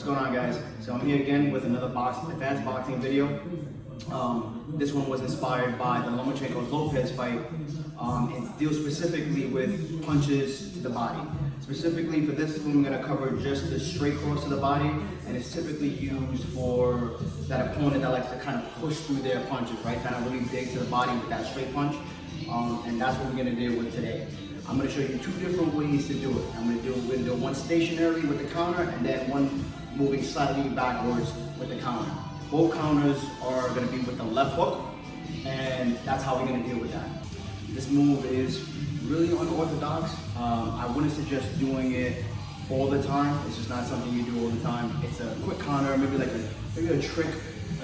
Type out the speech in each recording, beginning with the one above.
What's going on, guys? So I'm here again with another advanced boxing video. This one was inspired by the Lomachenko-Lopez fight. It deals specifically with punches to the body. Specifically for this one, we're going to cover just the straight cross to the body, and it's typically used for that opponent that likes to kind of push through their punches, right? Kind of really dig to the body with that straight punch, and that's what we're going to deal with today. I'm going to show you two different ways to do it. We're going to do one stationary with the counter, and then one moving slightly backwards with the counter. Both counters are going to be with the left hook, and that's how we're going to deal with that. This move is really unorthodox. I wouldn't suggest doing it all the time. It's just not something you do all the time. It's a quick counter, maybe like a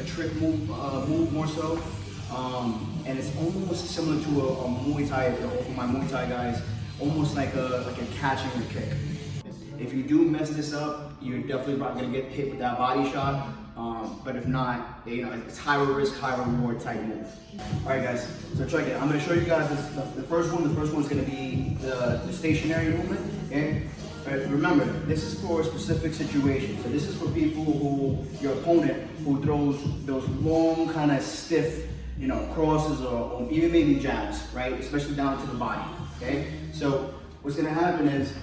trick move more so. And it's almost similar to a Muay Thai, for my Muay Thai guys, almost like a catching a kick. If you do mess this up, you're definitely probably gonna get hit with that body shot. But if not, it's higher risk, higher reward type move. All right, guys. So check it. I'm gonna show you guys the first one. The first one's gonna be the stationary movement. Okay. Remember, this is for a specific situation. So this is for people who, your opponent, who throws those long, kind of stiff, crosses or even maybe jabs, right? Especially down to the body. Okay. So what's gonna happen is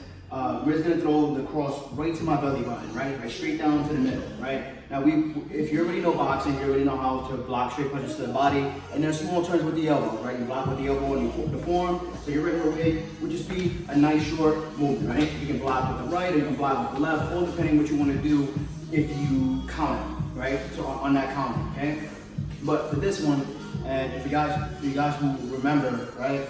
we're just gonna throw the cross right to my belly button, right straight down to the middle, right? Now, if you already know boxing, you already know how to block straight punches to the body, and there's small turns with the elbow, right? You block with the elbow and you flip the forearm, so your regular way would just be a nice short movement, right? You can block with the right or you can block with the left, all depending what you want to do if you count, right? So on that count, okay? But for this one, and for you guys who remember, right?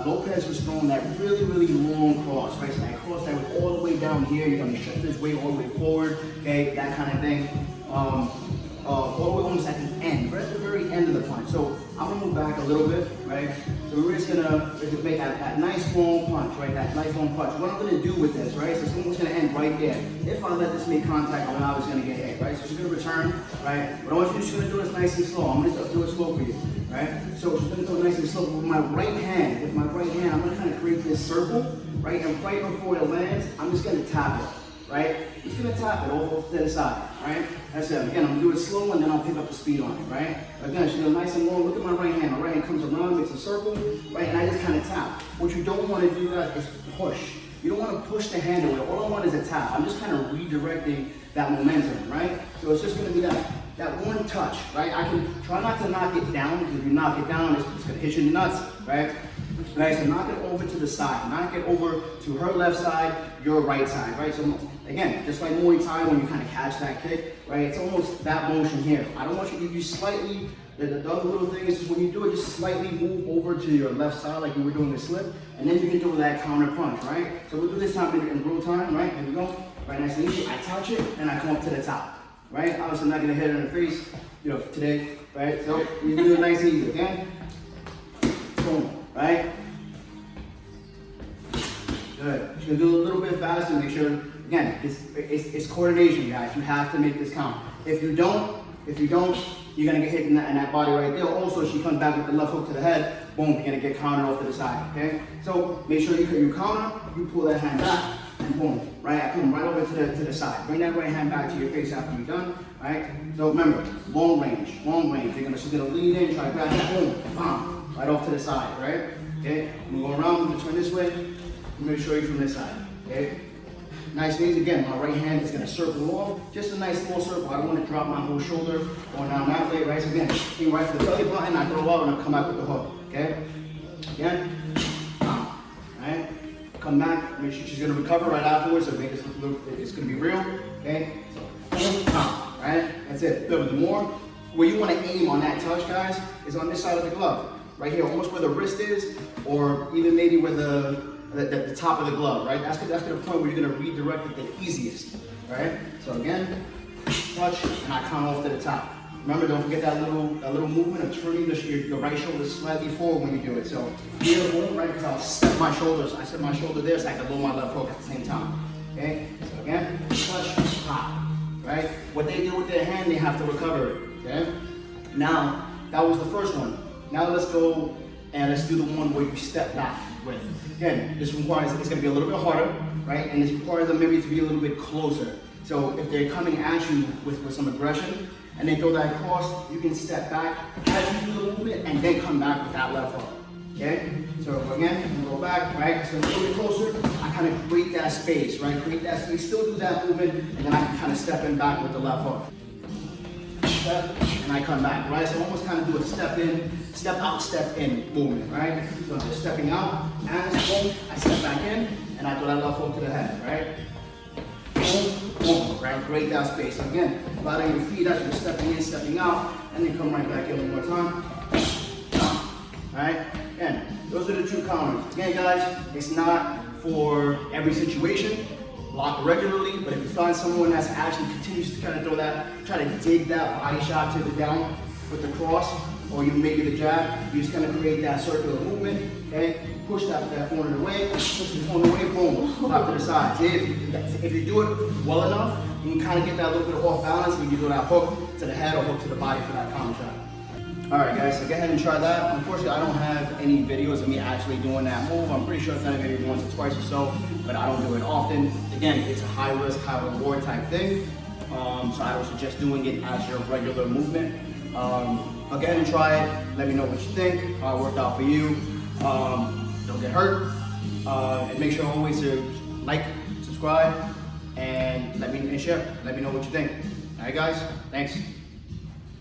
Lopez was throwing that really long cross, right? So that cross that went all the way down here, you're gonna shift this way all the way forward, okay? That kind of thing. All the way almost at the end, right at the very end of the punch. So I'm gonna move back a little bit, right? So we're just gonna make that nice long punch, right? That nice long punch. What I'm gonna do with this, right? So someone's gonna end right there. If I let this make contact, I'm obviously gonna get hit, right? So she's gonna return, right? But I want you to just gonna do this nice and slow. I'm gonna do it slow for you, right? So she's gonna do it nice and slow. With my right hand, I'm gonna kind of create this circle, right? And right before it lands, I'm just gonna tap it, right? I'm just gonna tap it off to the side, right? That's it. Again, I'm gonna do it slow and then I'll pick up the speed on it, right? Again, she's doing nice and long. Look at my right hand. My right hand comes around, makes a circle, right? And I just kind of tap. What you don't want to do, guys, is push. You don't want to push the hand away. All I want is a tap. I'm just kind of redirecting that momentum, right? So it's just gonna be that one touch, right? I can try not to knock it down, because if you knock it down, it's gonna hit you in the nuts, right? Right, so knock it over to the side. Knock it over to her left side, your right side, right? So again, just like Muay Thai, when you kind of catch that kick, right? It's almost that motion here. I don't want you to use slightly, the other little thing is just when you do it, just slightly move over to your left side like you were doing the slip, and then you can do that counter punch, right? So we'll do this time in real time, right? Here we go. Right, nice and easy. I touch it, and I come up to the top, right? Obviously, I'm not gonna hit her in the face, today, right? So you do it nice and easy, okay? Boom, right? Good. You're gonna do it a little bit faster. Make sure, again, it's coordination, guys. You have to make this count. If you don't, you're gonna get hit in that body right there. Also, she comes back with the left hook to the head. Boom, you're gonna get countered off to the side. Okay. So make sure you counter. You pull that hand back, and boom, right. I come right over to the side. Bring that right hand back to your face after you're done. Right. So remember, long range. She's gonna lean in, try to grab that. Boom, bam, right off to the side. Right. Okay. I'm gonna go around. I'm gonna turn this way. I'm going to show you from this side, okay? Nice and easy. Again, my right hand is going to circle off, just a nice small circle. I don't want to drop my whole shoulder going down that way, right? So again, aim right for the belly button, I throw out and I come back with the hook, okay? Again, right? Come back, make sure she's going to recover right afterwards, so make this look a little, it's going to be real, okay? So, right? That's it. The more, where you want to aim on that touch, guys, is on this side of the glove, right here, almost where the wrist is, or even maybe where the top of the glove, right? That's the point where you're gonna redirect it the easiest, right? So again, touch, and I count off to the top. Remember, don't forget that little movement of turning your right shoulder slightly forward when you do it. So here, boom, right? Because I'll step my shoulders. I step my shoulder there, so I can lower my left hook at the same time. Okay? So again, touch, pop, right? What they do with their hand, they have to recover it. Okay? Now, that was the first one. Now let's go and let's do the one where you step back with. Again, this requires, it's gonna be a little bit harder, right? And this requires them maybe to be a little bit closer. So if they're coming at you with some aggression and they throw that cross, you can step back as you do the movement and then come back with that left hook. Okay? So again, I'm gonna go back, right? So a little bit closer, I kind of create that space, right? Create that space, still do that movement, and then I can kind of step in back with the left hook. Step, and I come back, right? So almost kind of do a step in, step out, step in movement, right? So I'm just stepping out, and boom, I step back in, and I throw that left hook to the head, right? Boom, boom, right? Create that space. So again, allowing your feet as you're stepping in, stepping out, and then come right back in one more time. Alright? Again, those are the two counters. Again, guys, it's not for every situation. Block regularly, but if you find someone that's actually continues to kind of throw that, try to dig that body shot to the down with the cross, or you maybe the jab, you just kind of create that circular movement, okay? Push that corner away, push the corner away, boom, pop to the side. If you do it well enough, you can kind of get that little bit of off balance when you do that hook to the head or hook to the body for that counter shot. Alright guys, so go ahead and try that. Unfortunately, I don't have any videos of me actually doing that move. I'm pretty sure I've done it maybe once or twice or so, but I don't do it often. Again, it's a high risk, high reward type thing. So I don't suggest doing it as your regular movement. Go ahead and try it. Let me know what you think, how it worked out for you. Don't get hurt. And make sure always to like, subscribe, and share. Let me know what you think. Alright guys, thanks.